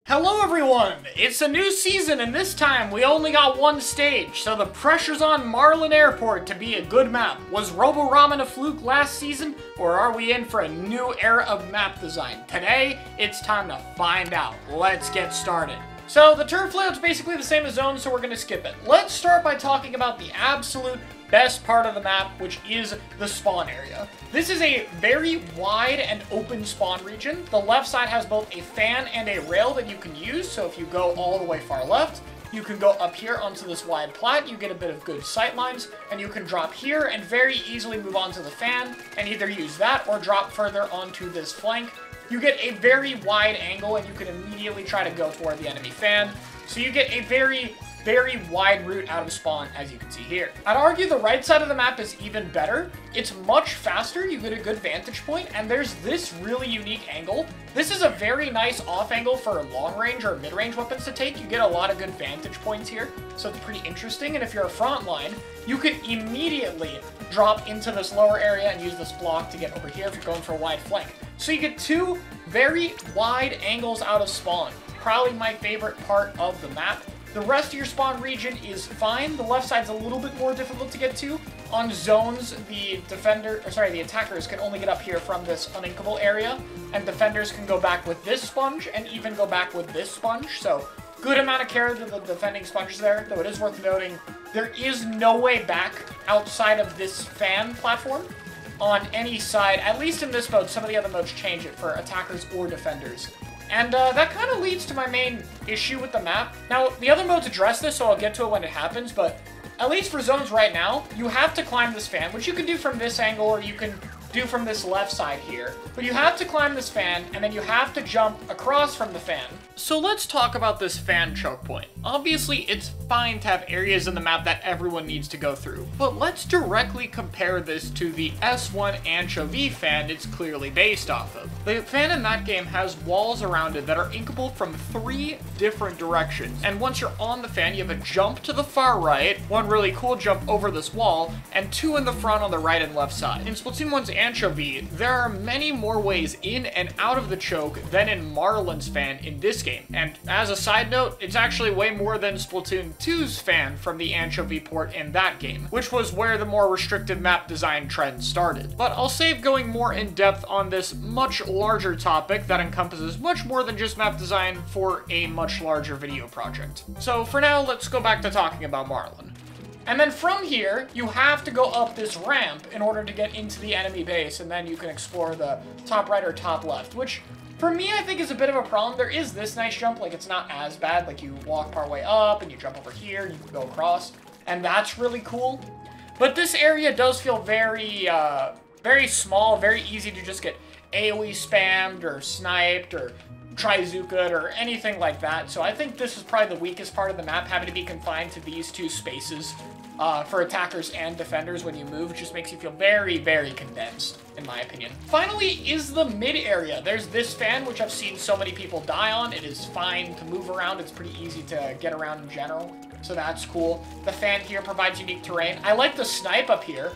Hello everyone! It's a new season and this time we only got one stage, so the pressure's on Marlin Airport to be a good map. Was Robo Ramen a fluke last season, or are we in for a new era of map design? Today, it's time to find out. Let's get started. So the turf layout's basically the same as Zone, so we're gonna skip it. Let's start by talking about the absolute best part of the map, which is the spawn area. This is a very wide and open spawn region. The left side has both a fan and a rail that you can use, so if you go all the way far left, you can go up here onto this wide plat, you get a bit of good sight lines, and you can drop here and very easily move onto the fan, and either use that or drop further onto this flank. You get a very wide angle, and you can immediately try to go toward the enemy fan, so you get a very wide route out of spawn, as you can see here. I'd argue the right side of the map is even better. It's much faster, you get a good vantage point, and there's this really unique angle. This is a very nice off angle for long range or mid-range weapons to take. You get a lot of good vantage points here, so it's pretty interesting, and if you're a front line, you can immediately drop into this lower area and use this block to get over here if you're going for a wide flank. So you get two very wide angles out of spawn. Probably my favorite part of the map. The rest of your spawn region is fine. The left side's a little bit more difficult to get to. On zones, the attackers can only get up here from this uninkable area, and defenders can go back with this sponge and even go back with this sponge. So good amount of care to the defending sponges there, though it is worth noting there is no way back outside of this fan platform on any side. At least in this mode, some of the other modes change it for attackers or defenders. And that kind of leads to my main issue with the map. Now, the other modes address this, so I'll get to it when it happens, but at least for zones right now, you have to climb this fan, which you can do from this angle, or you can do from this left side here. But you have to climb this fan, and then you have to jump across from the fan. So let's talk about this fan choke point. Obviously, it's fine to have areas in the map that everyone needs to go through, but let's directly compare this to the S1 Anchovy fan it's clearly based off of. The fan in that game has walls around it that are inkable from 3 different directions, and once you're on the fan, you have a jump to the far right, one really cool jump over this wall, and 2 in the front on the right and left side. In Splatoon 1's Anchovy, there are many more ways in and out of the choke than in Marlin's fan in this game. And as a side note, it's actually way more than Splatoon 2's fan from the Anchovy port in that game, which was where the more restrictive map design trend started. But I'll save going more in depth on this much larger topic that encompasses much more than just map design for a much larger video project. So for now, let's go back to talking about Marlin. And then from here, you have to go up this ramp in order to get into the enemy base, and then you can explore the top right or top left, which for me, I think is a bit of a problem. There is this nice jump, like it's not as bad, like you walk part way up and you jump over here and you can go across, and that's really cool. But this area does feel very small, very easy to just get AoE spammed or sniped or trizuka'd or anything like that. So I think this is probably the weakest part of the map, having to be confined to these 2 spaces for attackers and defenders when you move. It just makes you feel very condensed, in my opinion. Finally is the mid area. There's this fan, which I've seen so many people die on. It is fine to move around. It's pretty easy to get around in general, so that's cool. The fan here provides unique terrain. I like the snipe up here.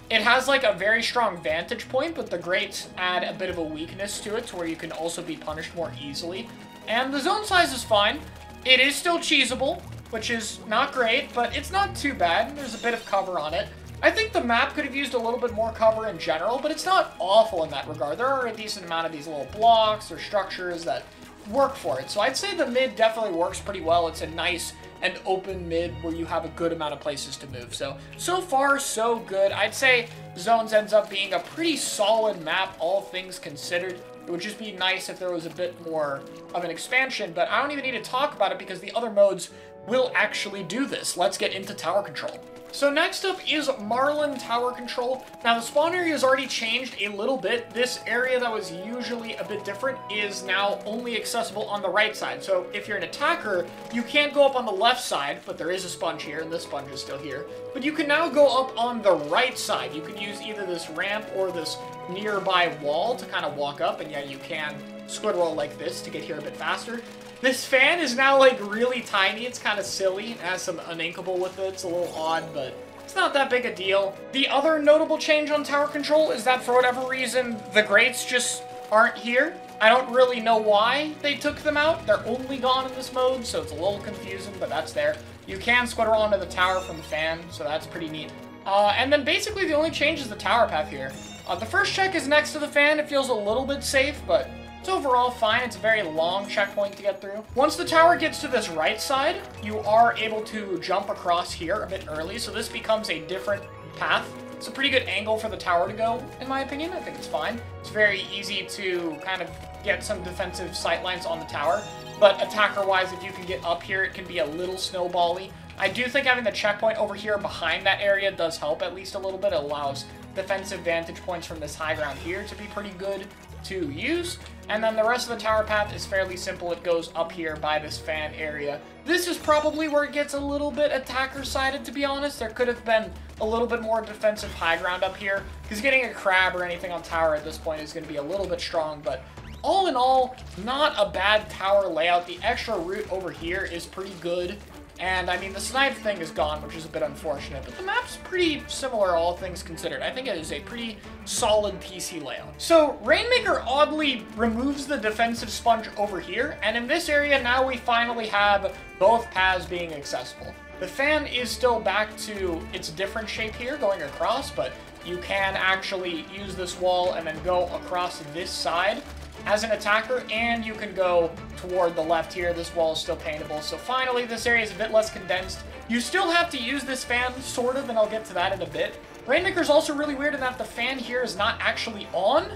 It has like a very strong vantage point, but the grates add a bit of a weakness to it to where you can also be punished more easily. And the zone size is fine. It is still cheesable, which is not great, but it's not too bad. There's a bit of cover on it. I think the map could have used a little bit more cover in general, but it's not awful in that regard. There are a decent amount of these little blocks or structures that work for it. So I'd say the mid definitely works pretty well. It's a nice and open mid where you have a good amount of places to move. So far, so good. I'd say Zones ends up being a pretty solid map, all things considered. It would just be nice if there was a bit more of an expansion, but I don't even need to talk about it because the other modes will actually do this. Let's get into tower control. So next up is Marlin Tower Control. Now the spawn area has already changed a little bit. This area that was usually a bit different is now only accessible on the right side. So if you're an attacker, you can't go up on the left side, but there is a sponge here, and this sponge is still here. But you can now go up on the right side. You can use either this ramp or this nearby wall to kind of walk up, and yeah, you can squid roll like this to get here a bit faster. This fan is now, like, really tiny. It's kind of silly. It has some uninkable with it. It's a little odd, but it's not that big a deal. The other notable change on tower control is that, for whatever reason, the grates just aren't here. I don't really know why they took them out. They're only gone in this mode, so it's a little confusing, but that's there. You can squitter onto the tower from the fan, so that's pretty neat. And then basically the only change is the tower path here. The first check is next to the fan. It feels a little bit safe, but it's overall fine. It's a very long checkpoint to get through. Once the tower gets to this right side, you are able to jump across here a bit early, so this becomes a different path. It's a pretty good angle for the tower to go, in my opinion. I think it's fine. It's very easy to kind of get some defensive sightlines on the tower, but attacker-wise, if you can get up here, it can be a little snowbally. I do think having the checkpoint over here behind that area does help at least a little bit. It allows defensive vantage points from this high ground here to be pretty good to use. And then the rest of the tower path is fairly simple. It goes up here by this fan area. This is probably where it gets a little bit attacker-sided, to be honest. There could have been a little bit more defensive high ground up here, because getting a crab or anything on tower at this point is going to be a little bit strong, but all in all, not a bad tower layout. The extra route over here is pretty good. And, I mean, the snipe thing is gone, which is a bit unfortunate, but the map's pretty similar, all things considered. I think it is a pretty solid PC layout. So, Rainmaker oddly removes the defensive sponge over here, and in this area, now we finally have both paths being accessible. The fan is still back to its different shape here, going across, but you can actually use this wall and then go across this side as an attacker, and you can go toward the left here. This wall is still paintable, so finally this area is a bit less condensed. You still have to use this fan, sort of, and I'll get to that in a bit. Rainmaker's also really weird in that the fan here is not actually on,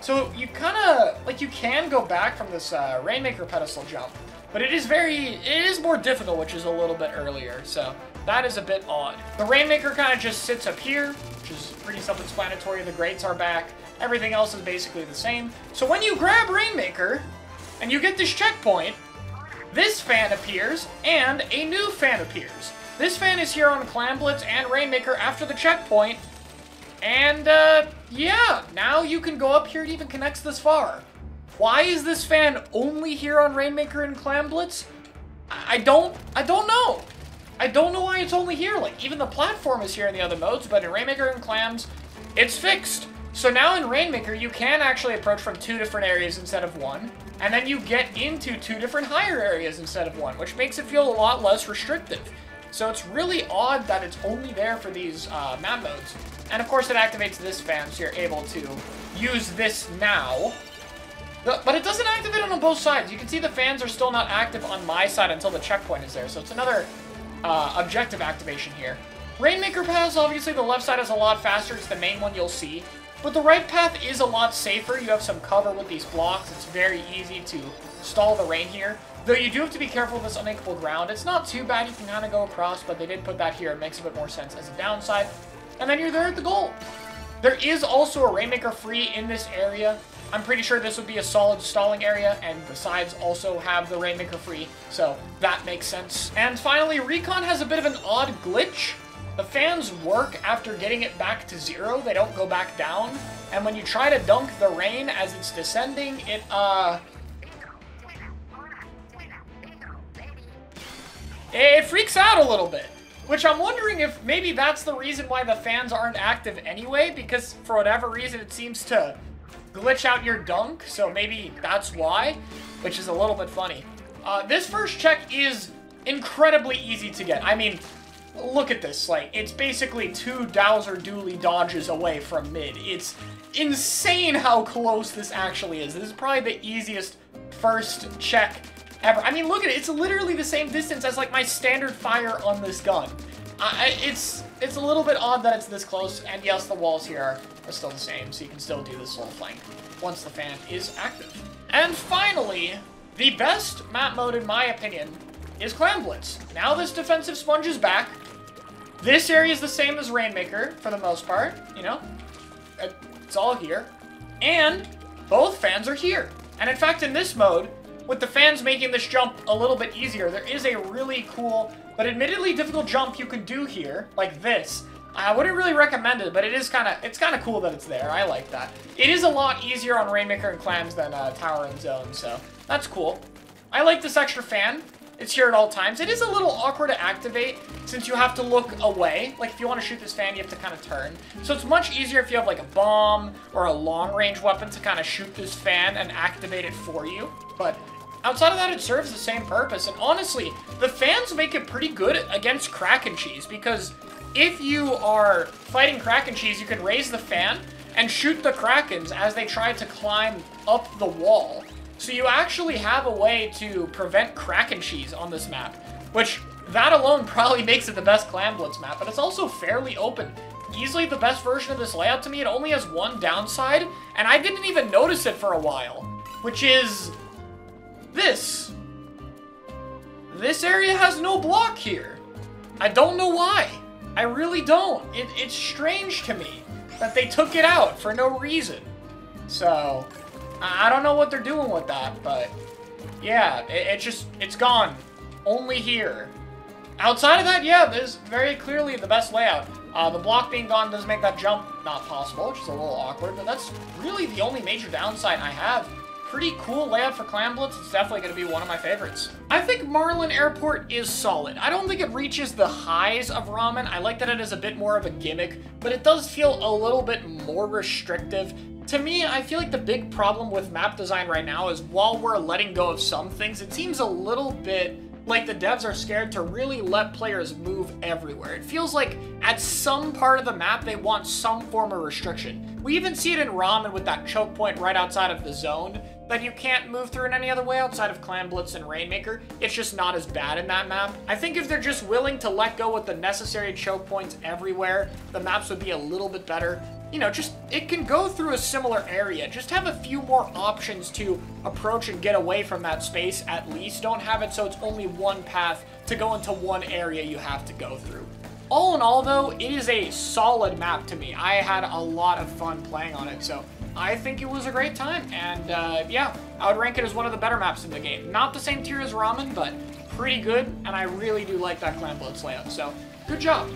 so you kind of, like, you can go back from this Rainmaker pedestal jump, but it is more difficult, which is a little bit earlier, so that is a bit odd. The Rainmaker kind of just sits up here, which is pretty self-explanatory. The grates are back. Everything else is basically the same. So when you grab Rainmaker, and you get this checkpoint, this fan appears, and a new fan appears. This fan is here on Clam Blitz and Rainmaker after the checkpoint, and, yeah, now you can go up here. It even connects this far. Why is this fan only here on Rainmaker and Clam Blitz? I don't know. I don't know why it's only here. Like, even the platform is here in the other modes, but in Rainmaker and Clams, it's fixed. So now in Rainmaker, you can actually approach from 2 different areas instead of 1, and then you get into 2 different higher areas instead of 1, which makes it feel a lot less restrictive. So it's really odd that it's only there for these map modes. And of course it activates this fan, so you're able to use this now. But it doesn't activate on both sides. You can see the fans are still not active on my side until the checkpoint is there, so it's another objective activation here. Rainmaker paths, obviously the left side is a lot faster. It's the main one you'll see. But the right path is a lot safer. You have some cover with these blocks. It's very easy to stall the rain here. Though you do have to be careful with this unequal ground. It's not too bad. You can kind of go across, but they did put that here. It makes a bit more sense as a downside. And then you're there at the goal. There is also a Rainmaker free in this area. I'm pretty sure this would be a solid stalling area, and the sides also have the Rainmaker free, so that makes sense. And finally, Recon has a bit of an odd glitch. The fans work after getting it back to 0. They don't go back down. And when you try to dunk the rain as it's descending, it freaks out a little bit. Which I'm wondering if maybe that's the reason why the fans aren't active anyway, because for whatever reason it seems to glitch out your dunk, so maybe that's why, which is a little bit funny. This first check is incredibly easy to get. I mean, look at this, like, it's basically 2 Dowser Dooley dodges away from mid. It's insane how close this actually is. This is probably the easiest first check ever. I mean, look at it, it's literally the same distance as, like, my standard fire on this gun. It's a little bit odd that it's this close, and yes, the walls here are still the same, so you can still do this little flank once the fan is active. And finally, the best map mode, in my opinion, is Clam Blitz. Now this defensive sponge is back. This area is the same as Rainmaker, for the most part, you know? It's all here. And both fans are here. And in fact, in this mode, with the fans making this jump a little bit easier, there is a really cool, but admittedly difficult jump you can do here, like this. I wouldn't really recommend it, but it's kind of cool that it's there. I like that. It is a lot easier on Rainmaker and Clams than Tower and Zone, so that's cool. I like this extra fan. It's here at all times. It is a little awkward to activate since you have to look away. Like, if you want to shoot this fan, you have to kind of turn. So it's much easier if you have, like, a bomb or a long-range weapon to kind of shoot this fan and activate it for you. But outside of that, it serves the same purpose. And honestly, the fans make it pretty good against Kraken Cheese because if you are fighting Kraken Cheese, you can raise the fan and shoot the Krakens as they try to climb up the wall. So you actually have a way to prevent Kraken Cheese on this map, which that alone probably makes it the best Clam Blitz map, but it's also fairly open. Easily the best version of this layout to me. It only has one downside, and I didn't even notice it for a while, which is this. This area has no block here. I don't know why. I really don't. It's strange to me that they took it out for no reason. So, I don't know what they're doing with that, but yeah, it's gone. Only here. Outside of that, yeah, this is very clearly the best layout. The block being gone does make that jump not possible, which is a little awkward, but that's really the only major downside I have. Pretty cool layout for Clam Blitz. It's definitely going to be one of my favorites. I think Marlin Airport is solid. I don't think it reaches the highs of Ramen. I like that it is a bit more of a gimmick, but it does feel a little bit more restrictive. To me, I feel like the big problem with map design right now is while we're letting go of some things, it seems a little bit like the devs are scared to really let players move everywhere. It feels like at some part of the map, they want some form of restriction. We even see it in Ramen with that choke point right outside of the zone that you can't move through in any other way outside of Clam Blitz and Rainmaker. It's just not as bad in that map. I think if they're just willing to let go with the necessary choke points everywhere, the maps would be a little bit better. You know, just, it can go through a similar area. Just have a few more options to approach and get away from that space at least. Don't have it so it's only one path to go into one area you have to go through. All in all, though, it is a solid map to me. I had a lot of fun playing on it, so I think it was a great time. And yeah, I would rank it as one of the better maps in the game. Not the same tier as Ramen, but pretty good, and I really do like that Clam Blitz layout, so good job.